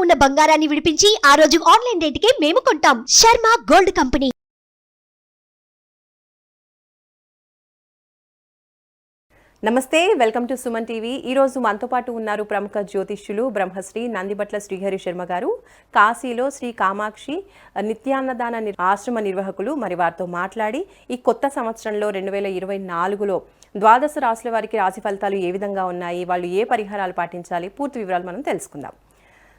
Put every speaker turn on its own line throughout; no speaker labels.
ఉన్న బంగారాన్ని విడిపించి ఆ రోజు ఆన్లైన్ రేటుకే మేము కొంటాం. Sharma gold company.
నమస్తే, వెల్కమ్ టు సుమన్ టీవీ. ఈరోజు మనతో పాటు ఉన్నారు ప్రముఖ జ్యోతిష్యులు బ్రహ్మశ్రీ నందిబట్ల శ్రీహరి శర్మ గారు. కాశీలో శ్రీ కామాక్షి నిత్యాన్నదాన ఆశ్రమ నిర్వాహకులు. మరి వారితో మాట్లాడి ఈ కొత్త సంవత్సరంలో 2024లో ద్వాదశ రాశుల వారికి రాశి ఫలితాలు ఏ విధంగా ఉన్నాయి, వాళ్ళు ఏ పరిహారాలు పాటించాలి, పూర్తి వివరాలు మనం తెలుసుకుందాం.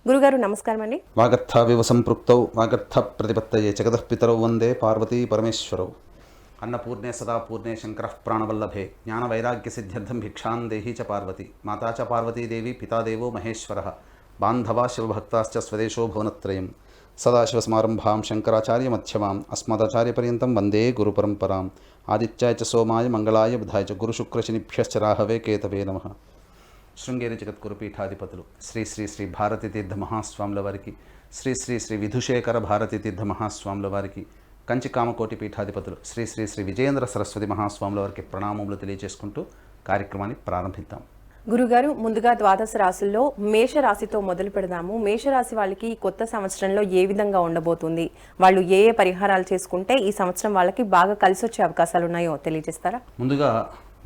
గురుగారు నమస్కారం అండి.
వాగర్థావివ సంపృక్తౌ వాగర్థ ప్రతిపత్తయే జగదఃపితరౌ వందే పార్వతీ పరమేశ్వరౌ. అన్నపూర్ణే సదా పూర్ణే శంకరః ప్రాణవల్లభే జ్ఞానవైరాగ్యసిద్ధ్యర్థం భిక్షాం దేహీ చ పార్వతి మాతా చ పార్వతీదేవి పితాదేవో మహేశ్వరः బాంధవా శివభక్తాశ్చ స్వదేశో భువనత్రయం. సదాశివసమారంభాం శంకరాచార్యమధ్యమాం అస్మదాచార్యపర్యంతం వందే గురుపరంపరాం. ఆదిత్యాయ చ సోమాయ మంగళాయ బుధాయ చ గురుశుక్రశనిభ్యశ్చ రాహవే కేతవే నమః. శృంగేరి జగద్గురు పీఠాధిపతులు శ్రీ శ్రీ శ్రీ భారతీ తీర్థ మహాస్వాముల వారికి, శ్రీ శ్రీ శ్రీ విధుశేఖర భారతీ తీర్థ మహాస్వాముల వారికి, కంచి కామకోటి పీఠాధిపతులు శ్రీ శ్రీ శ్రీ విజయేంద్ర సరస్వతి మహాస్వాముల వారికి ప్రణామములు తెలియజేసుకుంటూ కార్యక్రమాన్ని ప్రారంభిద్దాం.
గురుగారు, ముందుగా ద్వాదశ రాశుల్లో మేషరాశితో మొదలు పెడదాము. మేషరాశి వాళ్ళకి ఈ కొత్త సంవత్సరంలో ఏ విధంగా ఉండబోతుంది, వాళ్ళు ఏ ఏ పరిహారాలు చేసుకుంటే ఈ సంవత్సరం వాళ్ళకి బాగా కలిసి వచ్చే అవకాశాలు ఉన్నాయో తెలియజేస్తారా?
ముందుగా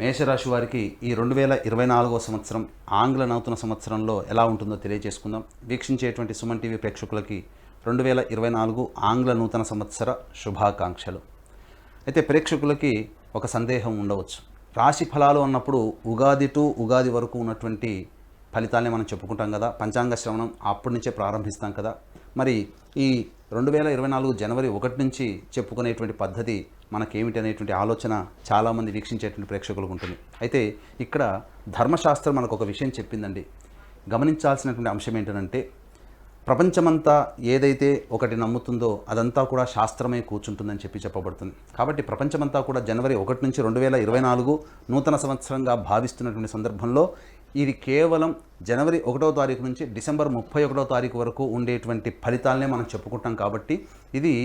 మేషరాశి వారికి ఈ 2024 సంవత్సరం ఆంగ్ల నూతన సంవత్సరంలో ఎలా ఉంటుందో తెలియజేసుకుందాం. వీక్షించేటువంటి సుమన్ టీవీ ప్రేక్షకులకి 2024 ఆంగ్ల నూతన సంవత్సర శుభాకాంక్షలు. అయితే ప్రేక్షకులకి ఒక సందేహం ఉండవచ్చు. రాశి ఫలాలు అన్నప్పుడు ఉగాది టు ఉగాది వరకు ఉన్నటువంటి ఫలితాలనే మనం చెప్పుకుంటాం కదా, పంచాంగ శ్రవణం అప్పటి నుంచే ప్రారంభిస్తాం కదా. మరి ఈ 2024 జనవరి 1 నుంచి చెప్పుకునేటువంటి పద్ధతి మనకేమిటి అనేటువంటి ఆలోచన చాలామంది వీక్షించేటువంటి ప్రేక్షకులకు ఉంటుంది. అయితే ఇక్కడ ధర్మశాస్త్రం మనకు ఒక విషయం చెప్పిందండి. గమనించాల్సినటువంటి అంశం ఏంటంటే, ప్రపంచమంతా ఏదైతే ఒకటి నమ్ముతుందో అదంతా కూడా శాస్త్రమే కూర్చుంటుందని చెప్పబడుతుంది. కాబట్టి ప్రపంచమంతా కూడా జనవరి 1 నుంచి 2024 నూతన సంవత్సరంగా భావిస్తున్నటువంటి సందర్భంలో ఇది కేవలం జనవరి 1వ తారీఖు నుంచి డిసెంబర్ 31వ తారీఖు వరకు ఉండేటువంటి ఫలితాలనే మనం చెప్పుకుంటాం. కాబట్టి ఇది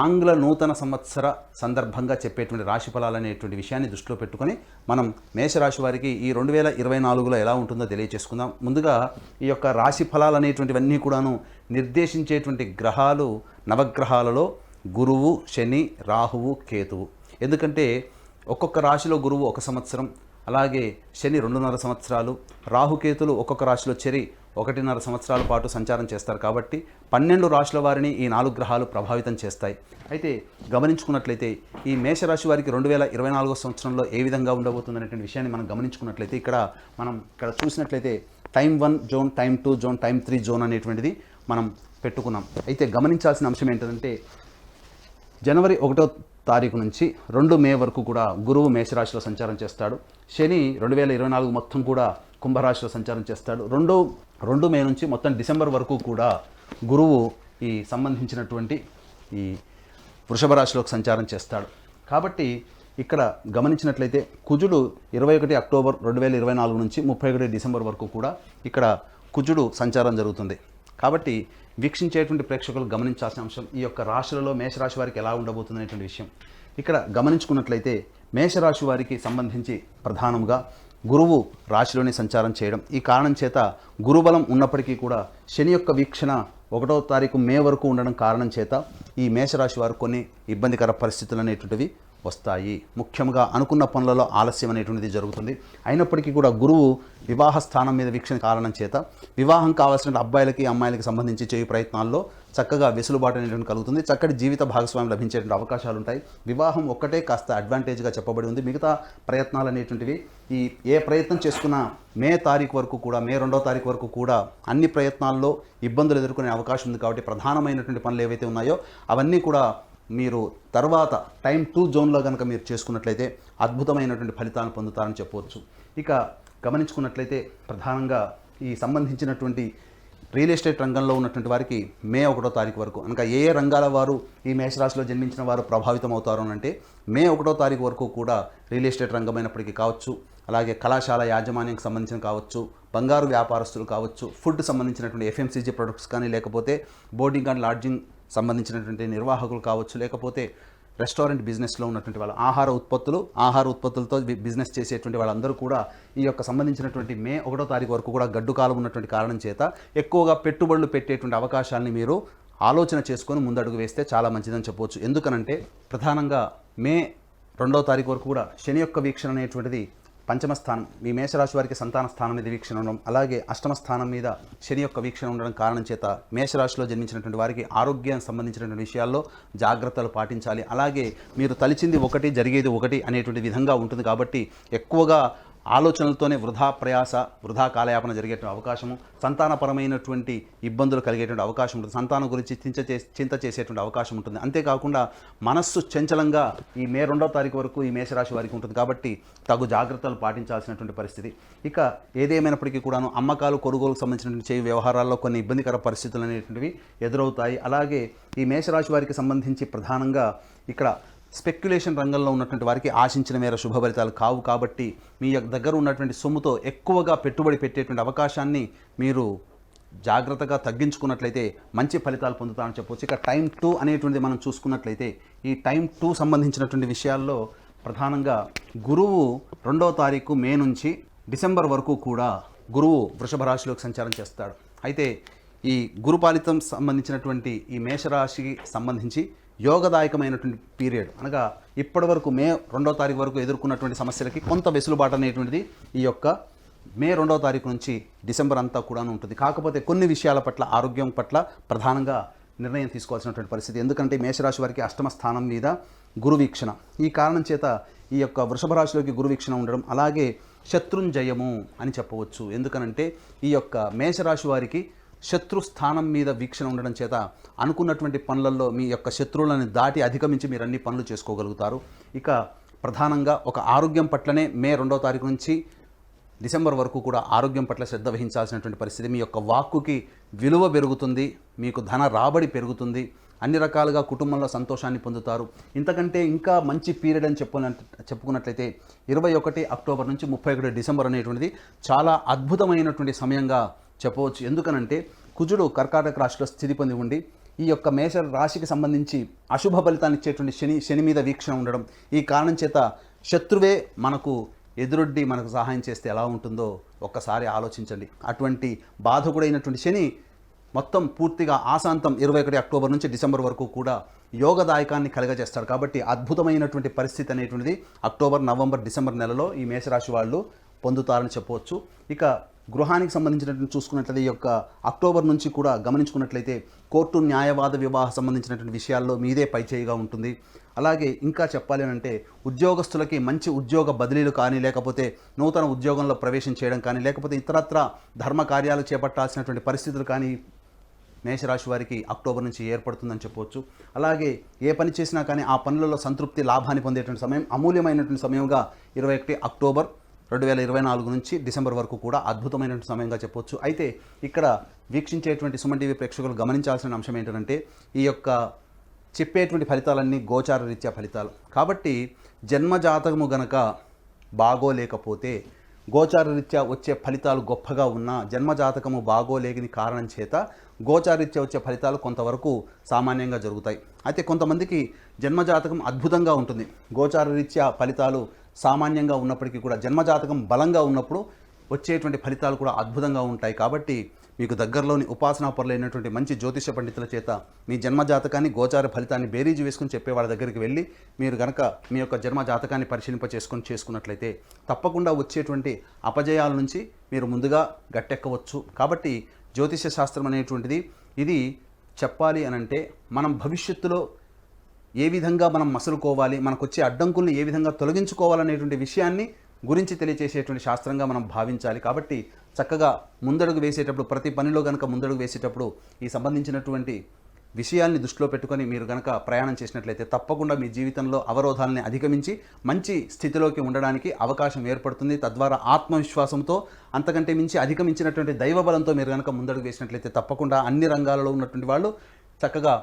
ఆంగ్ల నూతన సంవత్సర సందర్భంగా చెప్పేటువంటి రాశి ఫలాలు అనేటువంటి విషయాన్ని దృష్టిలో పెట్టుకొని మనం మేషరాశి వారికి ఈ 2024లో ఎలా ఉంటుందో తెలియచేసుకుందాం. ముందుగా ఈ యొక్క రాశి ఫలాలు అనేటువంటివన్నీ కూడాను నిర్దేశించేటువంటి గ్రహాలు నవగ్రహాలలో గురువు, శని, రాహువు, కేతువు. ఎందుకంటే ఒక్కొక్క రాశిలో గురువు 1 సంవత్సరం, అలాగే శని 2.5 సంవత్సరాలు, రాహుకేతులు ఒక్కొక్క రాశిలో చెరి 1.5 సంవత్సరాల పాటు సంచారం చేస్తారు. కాబట్టి 12 రాశుల వారిని ఈ 4 గ్రహాలు ప్రభావితం చేస్తాయి. అయితే గమనించుకున్నట్లయితే ఈ మేషరాశి వారికి 2024 సంవత్సరంలో ఏ విధంగా ఉండబోతుంది అనేటువంటి విషయాన్ని మనం గమనించుకున్నట్లయితే మనం చూసినట్లయితే time 1 zone, time 2 zone, time 3 zone అనేటువంటిది మనం పెట్టుకున్నాం. అయితే గమనించాల్సిన అంశం ఏంటంటే, జనవరి 1వ తారీఖు నుంచి 2 మే వరకు కూడా గురువు మేషరాశిలో సంచారం చేస్తాడు. శని 2024 మొత్తం కూడా కుంభరాశిలో సంచారం చేస్తాడు. 2 మే నుంచి మొత్తం డిసెంబర్ వరకు కూడా గురువు ఈ సంబంధించినటువంటి ఈ వృషభ రాశిలోకి సంచారం చేస్తాడు. కాబట్టి ఇక్కడ గమనించినట్లయితే కుజుడు 21 అక్టోబర్ 2024 నుంచి 31 డిసెంబర్ వరకు కూడా ఇక్కడ కుజుడు సంచారం జరుగుతుంది. కాబట్టి వీక్షించేటువంటి ప్రేక్షకులు గమనించాల్సిన అంశం ఈ యొక్క రాశులలో మేషరాశి వారికి ఎలా ఉండబోతుంది అనేటువంటి విషయం. ఇక్కడ గమనించుకున్నట్లయితే మేషరాశి వారికి సంబంధించి ప్రధానంగా గురువు రాశిలోనే సంచారం చేయడం, ఈ కారణం చేత గురుబలం ఉన్నప్పటికీ కూడా శని యొక్క వీక్షణ 1వ తారీఖు మే వరకు ఉండడం కారణం చేత ఈ మేషరాశి వారు కొన్ని ఇబ్బందికర పరిస్థితులు అనేటువంటివి వస్తాయి. ముఖ్యంగా అనుకున్న పనులలో ఆలస్యం అనేటువంటిది జరుగుతుంది. అయినప్పటికీ కూడా గురువు వివాహ స్థానం మీద వీక్షణ కారణం చేత వివాహం కావాల్సిన అబ్బాయిలకి అమ్మాయిలకి సంబంధించి చేయు ప్రయత్నాల్లో చక్కగా వెసులుబాటు అనేటువంటి కలుగుతుంది. చక్కటి జీవిత భాగస్వామ్యం లభించేటువంటి అవకాశాలు ఉంటాయి. వివాహం ఒక్కటే కాస్త అడ్వాంటేజ్గా చెప్పబడి ఉంది. మిగతా ప్రయత్నాలు అనేటువంటివి ఏ ప్రయత్నం చేసుకున్నా మే 2వ తారీఖు వరకు కూడా అన్ని ప్రయత్నాల్లో ఇబ్బందులు ఎదుర్కొనే అవకాశం ఉంది. కాబట్టి ప్రధానమైనటువంటి పనులు ఏవైతే ఉన్నాయో అవన్నీ కూడా మీరు తర్వాత టైం 2 జోన్లో కనుక మీరు చేసుకున్నట్లయితే అద్భుతమైనటువంటి ఫలితాలను పొందుతారని చెప్పవచ్చు. ఇక గమనించుకున్నట్లయితే ప్రధానంగా ఈ సంబంధించినటువంటి రియల్ ఎస్టేట్ రంగంలో ఉన్నటువంటి వారికి మే 1వ తారీఖు వరకు, అనగా ఏ రంగాల వారు ఈ మేషరాశిలో జన్మించిన వారు ప్రభావితం అవుతారు అంటే మే 1వ తారీఖు వరకు కూడా రియల్ ఎస్టేట్ రంగమైనప్పటికీ కావచ్చు, అలాగే కళాశాల యాజమాన్యానికి సంబంధించిన కావచ్చు, బంగారు వ్యాపారస్తులు కావచ్చు, ఫుడ్ సంబంధించినటువంటి FMCG ప్రొడక్ట్స్ కానీ, లేకపోతే బోర్డింగ్ అండ్ లాడ్జింగ్ సంబంధించినటువంటి నిర్వాహకులు కావచ్చు, లేకపోతే రెస్టారెంట్ బిజినెస్లో ఉన్నటువంటి వాళ్ళు, ఆహార ఉత్పత్తులతో బిజినెస్ చేసేటువంటి వాళ్ళందరూ కూడా ఈ యొక్క సంబంధించినటువంటి మే 1వ తారీఖు వరకు కూడా గడ్డు కాలం ఉన్నటువంటి కారణం చేత ఎక్కువగా పెట్టుబడులు పెట్టేటువంటి అవకాశాలని మీరు ఆలోచన చేసుకొని ముందడుగు వేస్తే చాలా మంచిదని చెప్పవచ్చు. ఎందుకనంటే ప్రధానంగా మే 2వ తారీఖు వరకు కూడా శని యొక్క వీక్షణ అనేటువంటిది పంచమ స్థానం, మీ మేషరాశి వారికి సంతాన స్థానం మీద వీక్షణ ఉండడం, అలాగే అష్టమ స్థానం మీద శని యొక్క వీక్షణ ఉండడం కారణం చేత మేషరాశిలో జన్మించినటువంటి వారికి ఆరోగ్యానికి సంబంధించినటువంటి విషయాల్లో జాగ్రత్తలు పాటించాలి. అలాగే మీరు తలిచింది ఒకటి జరిగేది ఒకటి అనేటువంటి విధంగా ఉంటుంది కాబట్టి ఎక్కువగా ఆలోచనలతోనే వృధా కాలయాపన జరిగేటువంటి అవకాశము, సంతానపరమైనటువంటి ఇబ్బందులు కలిగేటువంటి అవకాశం ఉంటుంది, సంతానం గురించి చింత చేసేటువంటి అవకాశం ఉంటుంది. అంతేకాకుండా మనస్సు చంచలంగా ఈ మే 2వ తారీఖు వరకు ఈ మేషరాశి వారికి ఉంటుంది కాబట్టి తగు జాగ్రత్తలు పాటించాల్సినటువంటి పరిస్థితి. ఇక ఏదేమైనప్పటికీ కూడాను అమ్మకాలు కొనుగోలుకు సంబంధించినటువంటి చేయి వ్యవహారాల్లో కొన్ని ఇబ్బందికర పరిస్థితులు అనేటువంటివి ఎదురవుతాయి. అలాగే ఈ మేషరాశి వారికి సంబంధించి ప్రధానంగా ఇక్కడ స్పెక్యులేషన్ రంగంలో ఉన్నటువంటి వారికి ఆశించిన మేర శుభ ఫలితాలు కావు కాబట్టి మీ దగ్గర ఉన్నటువంటి సొమ్ముతో ఎక్కువగా పెట్టుబడి పెట్టేటువంటి అవకాశాన్ని మీరు జాగ్రత్తగా తగ్గించుకున్నట్లయితే మంచి ఫలితాలు పొందుతామని చెప్పవచ్చు. ఇక టైం 2 అనేటువంటిది మనం చూసుకున్నట్లయితే ఈ టైం 2 సంబంధించినటువంటి విషయాల్లో ప్రధానంగా గురువు 2వ తారీఖు మే నుంచి డిసెంబర్ వరకు కూడా గురువు వృషభ రాశిలోకి సంచారం చేస్తాడు. అయితే ఈ గురుపాలితం సంబంధించినటువంటి ఈ మేషరాశికి సంబంధించి యోగదాయకమైనటువంటి పీరియడ్, అనగా ఇప్పటి వరకు మే 2వ తారీఖు వరకు ఎదుర్కొన్నటువంటి సమస్యలకి కొంత వెసులుబాటు అనేటువంటిది ఈ యొక్క మే 2వ తారీఖు నుంచి డిసెంబర్ అంతా కూడా ఉంటుంది. కాకపోతే కొన్ని విషయాల పట్ల, ఆరోగ్యం పట్ల ప్రధానంగా నిర్ణయం తీసుకోవాల్సినటువంటి పరిస్థితి. ఎందుకంటే మేషరాశి వారికి అష్టమ స్థానం మీద గురు వీక్షణ, ఈ కారణం చేత ఈ యొక్క వృషభ రాశిలోకి గురు వీక్షణ ఉండడం, అలాగే శత్రుంజయము అని చెప్పవచ్చు. ఎందుకనంటే ఈ యొక్క మేషరాశి వారికి శత్రు స్థానం మీద వీక్షణ ఉండడం చేత అనుకున్నటువంటి పనులలో మీ యొక్క శత్రువులను దాటి అధిగమించి మీరు అన్ని పనులు చేసుకోగలుగుతారు. ఇక ప్రధానంగా ఒక ఆరోగ్యం పట్లనే మే 2వ తారీఖు నుంచి డిసెంబర్ వరకు కూడా ఆరోగ్యం పట్ల శ్రద్ధ వహించాల్సినటువంటి పరిస్థితి. మీ యొక్క వాక్కుకి విలువ పెరుగుతుంది, మీకు ధన రాబడి పెరుగుతుంది, అన్ని రకాలుగా కుటుంబంలో సంతోషాన్ని పొందుతారు. ఇంతకంటే ఇంకా మంచి పీరియడ్ అని చెప్పుకున్నట్లయితే 21 అక్టోబర్ నుంచి 31 డిసెంబర్ అనేటువంటిది చాలా అద్భుతమైనటువంటి సమయంగా చెప్పవచ్చు. ఎందుకనంటే కుజుడు కర్కాటక రాశిలో స్థితి పొంది ఉండి ఈ యొక్క మేష రాశికి సంబంధించి అశుభ ఫలితాన్ని ఇచ్చేటువంటి శని మీద వీక్షణ ఉండడం, ఈ కారణం చేత శత్రువే మనకు ఎదురొడ్డి మనకు సహాయం చేస్తే ఎలా ఉంటుందో ఒక్కసారి ఆలోచించండి. అటువంటి బాధకుడైనటువంటి శని మొత్తం పూర్తిగా ఆశాంతం 21 అక్టోబర్ నుంచి డిసెంబర్ వరకు కూడా యోగదాయకాన్ని కలగజేస్తాడు. కాబట్టి అద్భుతమైనటువంటి పరిస్థితి అనేటువంటిది అక్టోబర్, నవంబర్, డిసెంబర్ నెలలో ఈ మేషరాశి వాళ్ళు పొందుతారని చెప్పవచ్చు. ఇక గృహానికి సంబంధించినటువంటి చూసుకున్నట్లయితే ఈ యొక్క అక్టోబర్ నుంచి కూడా గమనించుకున్నట్లయితే కోర్టు, న్యాయవాద, వివాహ సంబంధించినటువంటి విషయాల్లో మీదే పైచేయిగా ఉంటుంది. అలాగే ఇంకా చెప్పాలి అంటే ఉద్యోగస్తులకి మంచి ఉద్యోగ బదిలీలు కానీ, లేకపోతే నూతన ఉద్యోగంలో ప్రవేశం చేయడం కానీ, లేకపోతే ఇతరత్ర ధర్మ కార్యాలు చేపట్టాల్సినటువంటి పరిస్థితులు కానీ మేషరాశి వారికి అక్టోబర్ నుంచి ఏర్పడుతుందని చెప్పవచ్చు. అలాగే ఏ పని చేసినా కానీ ఆ పనులలో సంతృప్తి, లాభాన్ని పొందేటువంటి సమయం, అమూల్యమైనటువంటి సమయంగా 21 అక్టోబర్ 2024 నుంచి డిసెంబర్ వరకు కూడా అద్భుతమైనటువంటి సమయంగా చెప్పవచ్చు. అయితే ఇక్కడ వీక్షించేటువంటి సుమన్ టీవీ ప్రేక్షకులు గమనించాల్సిన అంశం ఏంటంటే ఈ యొక్క చెప్పేటువంటి ఫలితాలన్నీ గోచార రీత్యా ఫలితాలు కాబట్టి జన్మజాతకము గనక బాగోలేకపోతే గోచార రీత్యా వచ్చే ఫలితాలు గొప్పగా ఉన్నా జన్మజాతకము బాగోలేని కారణం చేత గోచారీత్యా వచ్చే ఫలితాలు కొంతవరకు సామాన్యంగా జరుగుతాయి. అయితే కొంతమందికి జన్మజాతకం అద్భుతంగా ఉంటుంది, గోచారరీత్యా ఫలితాలు సామాన్యంగా ఉన్నప్పటికీ కూడా జన్మజాతకం బలంగా ఉన్నప్పుడు వచ్చేటువంటి ఫలితాలు కూడా అద్భుతంగా ఉంటాయి. కాబట్టి మీకు దగ్గరలోని ఉపాసనాపరులైనటువంటి మంచి జ్యోతిష పండితుల చేత మీ జన్మజాతకాన్ని, గోచార ఫలితాన్ని బేరీజు వేసుకుని చెప్పే వాళ్ళ దగ్గరికి వెళ్ళి మీరు కనుక మీ యొక్క జన్మజాతకాన్ని పరిశీలింప చేసుకున్నట్లయితే తప్పకుండా వచ్చేటువంటి అపజయాల నుంచి మీరు ముందుగా గట్టెక్కవచ్చు. కాబట్టి జ్యోతిష శాస్త్రం అనేటువంటిది ఇది చెప్పాలి అనంటే మనం భవిష్యత్తులో ఏ విధంగా మనం మసులుకోవాలి, మనకు వచ్చే అడ్డంకుల్ని ఏ విధంగా తొలగించుకోవాలనేటువంటి విషయాన్ని గురించి తెలియచేసేటువంటి శాస్త్రంగా మనం భావించాలి. కాబట్టి చక్కగా ముందడుగు వేసేటప్పుడు, ప్రతి పనిలో కనుక ముందడుగు వేసేటప్పుడు ఈ సంబంధించినటువంటి విషయాల్ని దృష్టిలో పెట్టుకొని మీరు కనుక ప్రయాణం చేసినట్లయితే తప్పకుండా మీ జీవితంలో అవరోధాలని అధిగమించి మంచి స్థితిలోకి ఉండడానికి అవకాశం ఏర్పడుతుంది. తద్వారా ఆత్మవిశ్వాసంతో, అంతకంటే మించి అధిగమించినటువంటి దైవబలంతో మీరు కనుక ముందడుగు వేసినట్లయితే తప్పకుండా అన్ని రంగాలలో ఉన్నటువంటి వాళ్ళు చక్కగా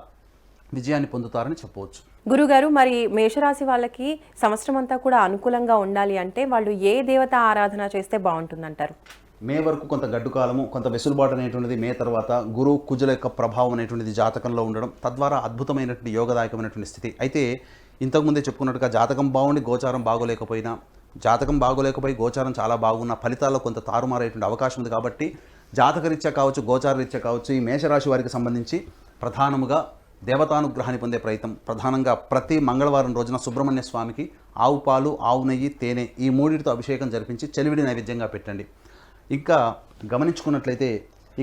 విజయాన్ని పొందుతారని చెప్పవచ్చు.
గురుగారు, మరి మేషరాశి వాళ్ళకి సంవత్సరం అంతా కూడా అనుకూలంగా ఉండాలి అంటే వాళ్ళు ఏ దేవత ఆరాధన చేస్తే బాగుంటుందంటారు?
మే వరకు కొంత గడ్డు కాలము, కొంత వెసులుబాటు అనేటువంటిది మే తర్వాత గురు కుజుల యొక్క ప్రభావం అనేటువంటిది జాతకంలో ఉండడం తద్వారా అద్భుతమైనటువంటి యోగదాయకమైనటువంటి స్థితి. అయితే ఇంతకుముందే చెప్పుకున్నట్టుగా జాతకం బాగుండి గోచారం బాగోలేకపోయినా, జాతకం బాగోలేకపోయి గోచారం చాలా బాగున్న ఫలితాల్లో కొంత తారుమారేటువంటి అవకాశం ఉంది. కాబట్టి జాతకరీత్యా కావచ్చు, గోచారరీత్యా కావచ్చు, ఈ మేషరాశి వారికి సంబంధించి ప్రధానముగా దేవతానుగ్రహాన్ని పొందే ప్రయత్నం, ప్రధానంగా ప్రతి మంగళవారం రోజున సుబ్రహ్మణ్య స్వామికి ఆవు పాలు, ఆవు నెయ్యి, తేనె ఈ మూడిటితో అభిషేకం జరిపించి చెలివిడి నైవేద్యంగా పెట్టండి. ఇంకా గమనించుకున్నట్లయితే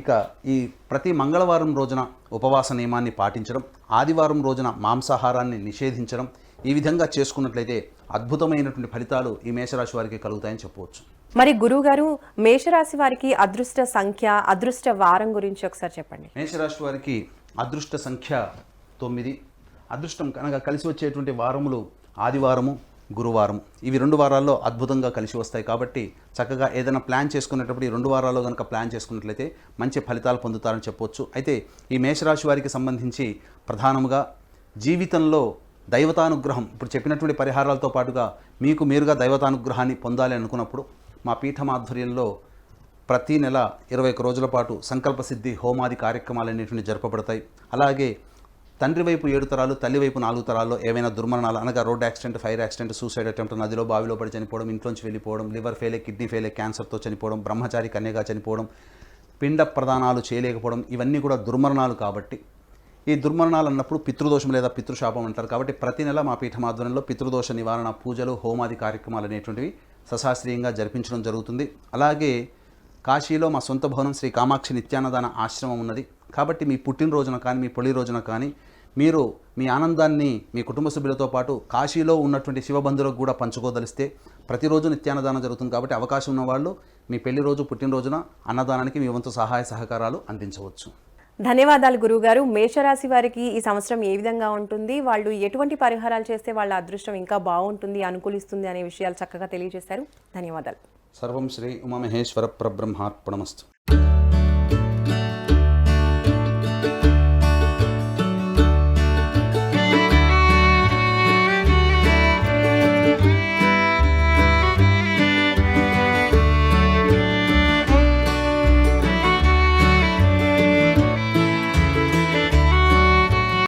ఇక ఈ ప్రతి మంగళవారం రోజున ఉపవాస నియమాన్ని పాటించడం, ఆదివారం రోజున మాంసాహారాన్ని నిషేధించడం, ఈ విధంగా చేసుకున్నట్లయితే అద్భుతమైనటువంటి ఫలితాలు ఈ మేషరాశి వారికి కలుగుతాయని చెప్పవచ్చు.
మరి గురువుగారు, మేషరాశి వారికి అదృష్ట సంఖ్య, అదృష్ట వారం గురించి ఒకసారి చెప్పండి.
మేషరాశి వారికి అదృష్ట సంఖ్య 9. అదృష్టం కనుక కలిసి వచ్చేటువంటి వారములు ఆదివారము, గురువారం. ఇవి 2 వారాల్లో అద్భుతంగా కలిసి వస్తాయి. కాబట్టి చక్కగా ఏదైనా ప్లాన్ చేసుకునేటప్పుడు ఈ 2 వారాల్లో కనుక ప్లాన్ చేసుకున్నట్లయితే మంచి ఫలితాలు పొందుతారని చెప్పవచ్చు. అయితే ఈ మేషరాశి వారికి సంబంధించి ప్రధానముగా జీవితంలో దైవతానుగ్రహం, ఇప్పుడు చెప్పినటువంటి పరిహారాలతో పాటుగా మీకు మీరుగా దైవతానుగ్రహాన్ని పొందాలి అనుకున్నప్పుడు మా పీఠం ఆధ్వర్యంలో ప్రతి నెల 21 రోజుల పాటు సంకల్ప సిద్ధి హోమాది కార్యక్రమాలు అనేటువంటి జరపబడతాయి. అలాగే తండ్రి వైపు 7 తరాలు, తల్లి వైపు 4 తరాల్లో ఏవైనా దుర్మరణాలు అనగా road accident, fire accident, suicide attempt, నదిలో బావిలో పడి చనిపోవడం, ఇంట్లోంచి వెళ్ళిపోవడం, లివర్ ఫెయిలే, కిడ్నీ ఫెయిలే, క్యాన్సర్తో చనిపోవడం, బ్రహ్మచారి కన్యగా చనిపోవడం, పిండ ప్రదానాలు చేయలేకపోవడం, ఇవన్నీ కూడా దుర్మరణాలు. కాబట్టి ఈ దుర్మరణాలు అన్నప్పుడు పితృదోషం లేదా పితృశాపం అంటారు. కాబట్టి ప్రతి నెల మా పీఠం ఆధ్వర్యంలో పితృదోష నివారణ పూజలు, హోమాది కార్యక్రమాలు అనేటువంటివి సశాస్త్రీయంగా జరిపించడం జరుగుతుంది. అలాగే కాశీలో మా సొంత భవనం శ్రీ కామాక్షి నిత్యాన్నదాన ఆశ్రమం ఉన్నది. కాబట్టి మీ పుట్టినరోజున కానీ, మీ పెళ్లి రోజున కానీ మీరు మీ ఆనందాన్ని మీ కుటుంబ సభ్యులతో పాటు కాశీలో ఉన్నటువంటి శివబంధువులకు కూడా పంచుకోదలిస్తే ప్రతిరోజు నిత్యాన్నదానం జరుగుతుంది. కాబట్టి అవకాశం ఉన్న వాళ్ళు మీ పెళ్లి రోజు, పుట్టినరోజున అన్నదానానికి మీ వంతు సహాయ సహకారాలు అందించవచ్చు.
ధన్యవాదాలు గురువుగారు. మేషరాశి వారికి ఈ సంవత్సరం ఏ విధంగా ఉంటుంది, వాళ్ళు ఎటువంటి పరిహారాలు చేస్తే వాళ్ళ అదృష్టం ఇంకా బాగుంటుంది, అనుకూలిస్తుంది అనే విషయాలు చక్కగా తెలియజేశారు. ధన్యవాదాలు.
సర్వం శ్రీ ఉమామహేశ్వర పరబ్రహ్మార్పణమస్తు.